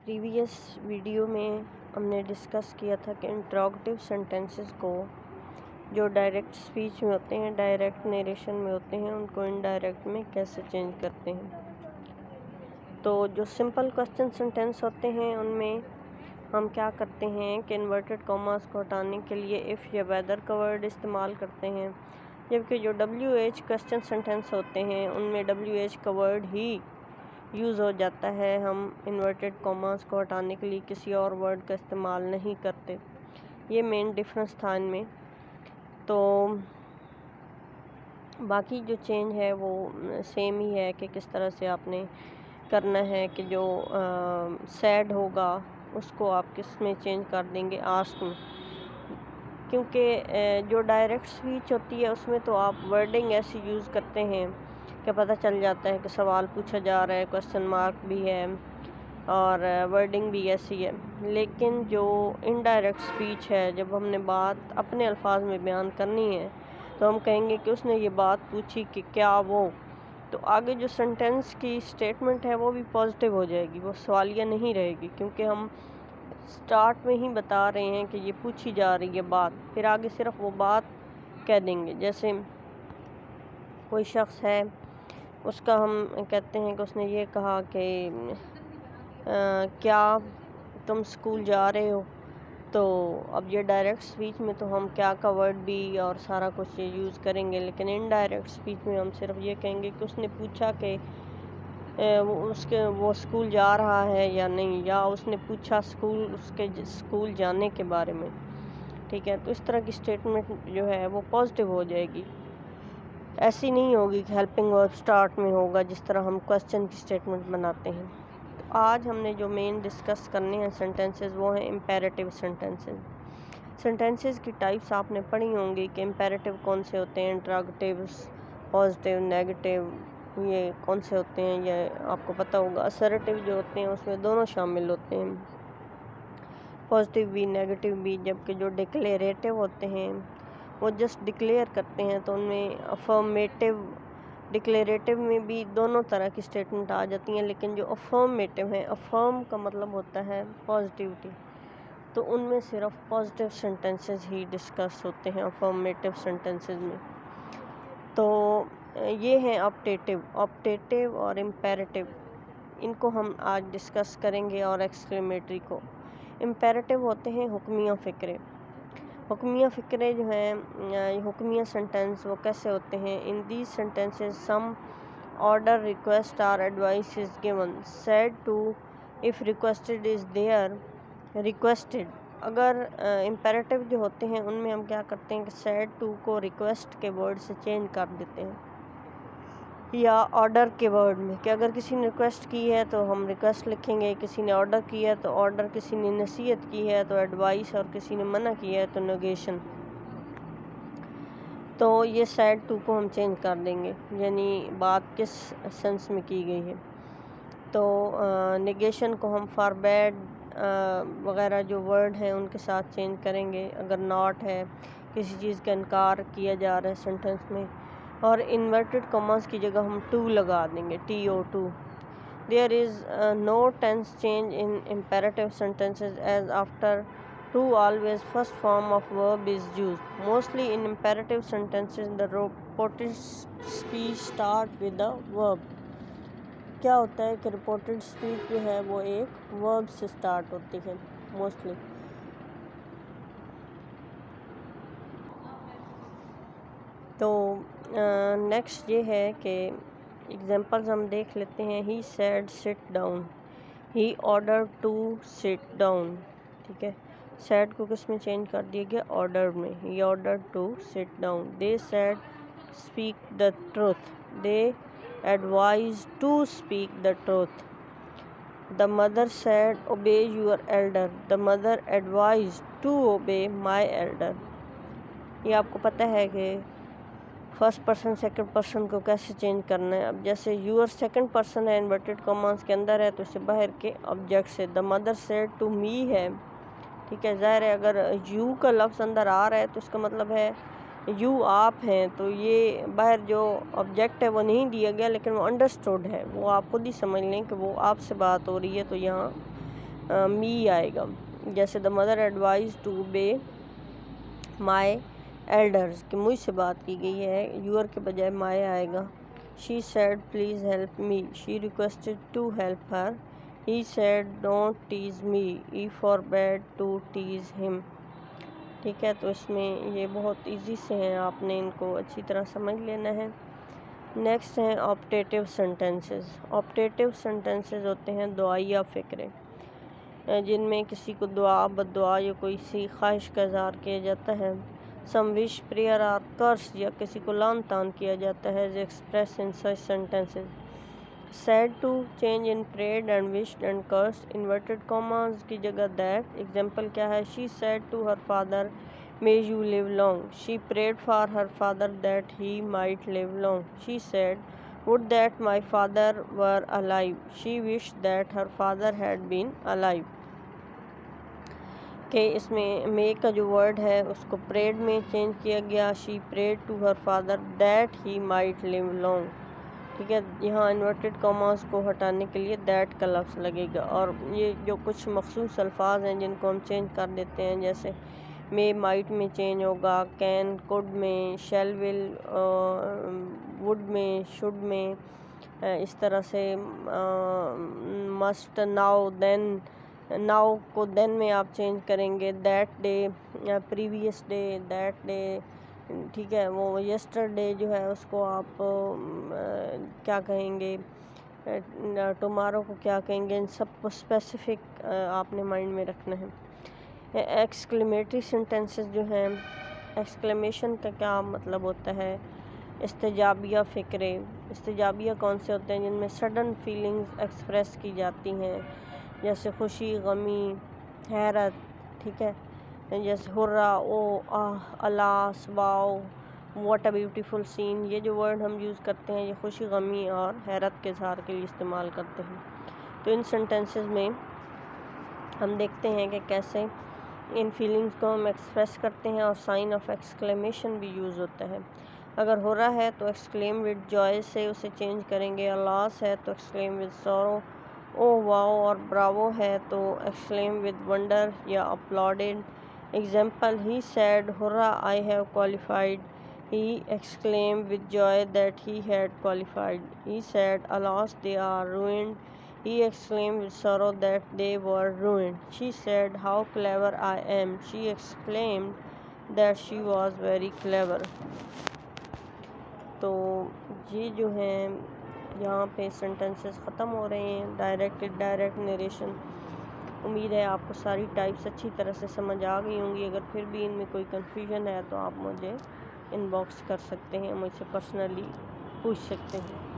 Previous video میں ہم نے ڈسکس کیا تھا کہ انٹروگیٹیو سینٹنسز کو جو ڈائریکٹ سپیچ میں ہوتے ہیں، ڈائریکٹ نیریشن میں ہوتے ہیں، ان کو انڈائریکٹ میں کیسے چینج کرتے ہیں۔ تو جو سمپل کوسچن سینٹنس ہوتے ہیں ان میں ہم کیا کرتے ہیں کہ انورٹڈ کاماز کو ہٹانے کے لیے اف یا ویدر کا ورڈ استعمال کرتے ہیں، جبکہ جو WH کوسچن سینٹنس ہوتے ہیں ان میں WH کا ورڈ ہی یوز ہو جاتا ہے، ہم انورٹڈ کاماز کو ہٹانے کے لیے کسی اور ورڈ کا استعمال نہیں کرتے۔ یہ مین ڈفرنس تھا ان میں۔ تو باقی جو چینج ہے وہ سیم ہی ہے کہ کس طرح سے آپ نے کرنا ہے کہ جو سیڈ ہوگا اس کو آپ کس میں چینج کر دیں گے، آسک میں، کیونکہ جو ڈائریکٹ سپیچ ہوتی ہے اس میں تو آپ ورڈنگ ایسی یوز کرتے ہیں کہ پتہ چل جاتا ہے کہ سوال پوچھا جا رہا ہے، کوسچن مارک بھی ہے اور ورڈنگ بھی ایسی ہے۔ لیکن جو انڈائریکٹ سپیچ ہے، جب ہم نے بات اپنے الفاظ میں بیان کرنی ہے تو ہم کہیں گے کہ اس نے یہ بات پوچھی کہ کیا وہ، تو آگے جو سینٹنس کی سٹیٹمنٹ ہے وہ بھی پازیٹیو ہو جائے گی، وہ سوالیہ نہیں رہے گی، کیونکہ ہم سٹارٹ میں ہی بتا رہے ہیں کہ یہ پوچھی جا رہی ہے بات، پھر آگے صرف وہ بات کہہ دیں گے۔ جیسے کوئی شخص ہے، اس کا ہم کہتے ہیں کہ اس نے یہ کہا کہ کیا تم اسکول جا رہے ہو، تو اب یہ ڈائریکٹ سپیچ میں تو ہم کیا کا ورڈ بھی اور سارا کچھ یہ یوز کریں گے، لیکن انڈائریکٹ سپیچ میں ہم صرف یہ کہیں گے کہ اس نے پوچھا کہ وہ اسکول جا رہا ہے یا نہیں، یا اس نے پوچھا اس کے اسکول جانے کے بارے میں، ٹھیک ہے۔ تو اس طرح کی سٹیٹمنٹ جو ہے وہ پازیٹیو ہو جائے گی، ایسی نہیں ہوگی کہ ہیلپنگ ورب سٹارٹ میں ہوگا جس طرح ہم کوسچن کی سٹیٹمنٹ بناتے ہیں۔ تو آج ہم نے جو مین ڈسکس کرنے ہیں سینٹنسز وہ ہیں امپیریٹیو سینٹنسز۔ سینٹنسز کی ٹائپس آپ نے پڑھی ہوں گی کہ امپیریٹیو کون سے ہوتے ہیں، انٹراگیٹیوز، پازیٹیو، نیگیٹیو، یہ کون سے ہوتے ہیں یہ آپ کو پتہ ہوگا۔ اسرٹیو جو ہوتے ہیں اس میں دونوں شامل ہوتے ہیں، پازیٹیو بھی نیگیٹیو بھی، جبکہ جو ڈکلیریٹیو ہوتے ہیں وہ جسٹ ڈکلیئر کرتے ہیں، تو ان میں افرمیٹیو، ڈکلیریٹیو میں بھی دونوں طرح کی سٹیٹمنٹ آ جاتی ہیں، لیکن جو افرمیٹیو ہیں، افرم کا مطلب ہوتا ہے پازیٹیوٹی، تو ان میں صرف پازیٹیو سینٹنسز ہی ڈسکس ہوتے ہیں افرمیٹیو سینٹنسز میں۔ تو یہ ہیں آپٹیٹیو اور امپیریٹیو، ان کو ہم آج ڈسکس کریں گے، اور ایکسکلیمیٹری کو۔ امپیریٹیو ہوتے ہیں حکمیہ فقرے۔ حکمیہ فقرے جو ہیں، حکمیہ سینٹنس وہ کیسے ہوتے ہیں؟ In these sentences some order, request اور advice is given, said to if requested is their, requested. اگر امپیریٹیو جو ہوتے ہیں ان میں ہم کیا کرتے ہیں کہ سیڈ ٹو کو ریکویسٹ کے ورڈ سے چینج کر دیتے ہیں، یا آرڈر کے ورڈ میں، کہ اگر کسی نے ریکویسٹ کی ہے تو ہم ریکویسٹ لکھیں گے، کسی نے آرڈر کیا ہے تو آرڈر، کسی نے نصیحت کی ہے تو ایڈوائس، اور کسی نے منع کی ہے تو نیگیشن۔ تو یہ سیڈ ٹو کو ہم چینج کر دیں گے، یعنی بات کس سینس میں کی گئی ہے۔ تو نیگیشن کو ہم فار بیڈ وغیرہ جو ورڈ ہیں ان کے ساتھ چینج کریں گے، اگر ناٹ ہے، کسی چیز کا انکار کیا جا رہا ہے سینٹنس میں، اور انورٹڈ کاماز کی جگہ ہم ٹو لگا دیں گے، TO2۔ There is no tense change in imperative sentences as after to always first form of verb is used. Mostly in imperative sentences the reported speech start with the verb. کیا ہوتا ہے کہ reported speech جو ہے وہ ایک verb سے start ہوتی ہے mostly۔ تو نیکسٹ یہ ہے کہ ایگزامپلز ہم دیکھ لیتے ہیں۔ He said sit down, he ordered to sit down، ٹھیک ہے۔ said کو کس میں چینج کر دیا گیا؟ ordered میں۔ He ordered to sit down. They said speak the truth, they advised to speak the truth. The mother said obey your elder, the mother advised to obey my elder۔ یہ آپ کو پتہ ہے کہ فرسٹ پرسن سیکنڈ پرسن کو کیسے change کرنا ہے۔ اب جیسے یور سیکنڈ پرسن ہے، انورٹڈ کاماز کے اندر ہے، تو اسے باہر کے آبجیکٹ سے، the mother said to me ہے، ٹھیک ہے۔ ظاہر ہے اگر یو کا لفظ اندر آ رہا ہے تو اس کا مطلب ہے یو آپ ہیں، تو یہ باہر جو آبجیکٹ ہے وہ نہیں دیا گیا، لیکن وہ انڈرسٹوڈ ہے، وہ آپ خود ہی سمجھ لیں کہ وہ آپ سے بات ہو رہی ہے، تو یہاں می آئے گا. جیسے the mother advise to obey my elders کہ مجھ سے بات کی گئی ہے، یور کے بجائے مائی آئے گا. She said please help me, she requested to help her. He said don't tease me, he forbade to tease him. ٹھیک ہے، تو اس میں یہ بہت ایزی سے ہیں، آپ نے ان کو اچھی طرح سمجھ لینا ہے. نیکسٹ ہیں آپٹیٹیو سینٹینسز. آپٹیٹیو سینٹینسز ہوتے ہیں دعائیہ فقرے، جن میں کسی کو دعا، بد دعا یا کوئی سی خواہش کا اظہار کیا جاتا ہے. سم وش، پریئر اور کرس یا کسی کو لعن طعن کیا جاتا ہے. Express in such sentences. Said to change in prayed and wished and curse. Inverted commas کی جگہ دیٹ. ایگزامپل کیا ہے؟ She said to her father may you live long. She prayed for her father that he might live long. She said, would that my father were alive. She wished that her father had been alive. کہ اس میں کا جو word ہے اس کو parade میں change کیا گیا. She prayed to her father that he might live long. ٹھیک ہے، یہاں انورٹڈ کاماز کو ہٹانے کے لیے دیٹ کا لفظ لگے گا. اور یہ جو کچھ مخصوص الفاظ ہیں جن کو ہم چینج کر دیتے ہیں، جیسے میں مائٹ میں چینج ہوگا، کین کوڈ میں، شیل ول وڈ میں، شوڈ میں. اس طرح سے مسٹ، ناؤ، دین. ناؤ کو دین میں آپ چینج کریں گے. That day, previous day, that day. ٹھیک ہے، وہ یسٹر ڈے جو ہے اس کو آپ کیا کہیں گے، ٹمارو کو کیا کہیں گے. ان سب کو اسپیسیفک آپ نے مائنڈ میں رکھنا ہے. ایکسکلیمیٹری سینٹینسز جو ہیں، ایکسکلیمیشن کا کیا مطلب ہوتا ہے؟ استجابیہ فقرے. استجابیہ کون سے ہوتے ہیں؟ جن میں سڈن فیلنگز ایکسپریس کی جاتی ہیں، جیسے خوشی، غمی، حیرت. ٹھیک ہے، جیسے ہرا، او، آہ، الاس، واؤ، واٹ اے بیوٹیفل سین. یہ جو ورڈ ہم یوز کرتے ہیں یہ خوشی، غمی اور حیرت کے اظہار کے لیے استعمال کرتے ہیں. تو ان سینٹینسز میں ہم دیکھتے ہیں کہ کیسے ان فیلنگز کو ہم ایکسپریس کرتے ہیں، اور سائن آف ایکسکلیمیشن بھی یوز ہوتا ہے. اگر ہو رہا ہے تو ایکسکلیم ود جوائے سے اسے چینج کریں گے. الاس ہے تو ایکسکلیم ود سورو. او، واؤ اور براوو ہے تو ایکسکلیم ود ونڈر یا اپلاڈڈ. Example, he said hurrah I have qualified. He exclaimed with joy that he had qualified. He said alas they are ruined. He exclaimed with sorrow that they were ruined. She said, how clever I am. She exclaimed that she was very clever. تو یہ جو ہیں یہاں پہ sentences ختم ہو رہے ہیں. Direct direct narration. امید ہے آپ کو ساری ٹائپس اچھی طرح سے سمجھ آ گئی ہوں گی. اگر پھر بھی ان میں کوئی کنفیوژن ہے تو آپ مجھے ان باکس کر سکتے ہیں، مجھ سے پرسنلی پوچھ سکتے ہیں.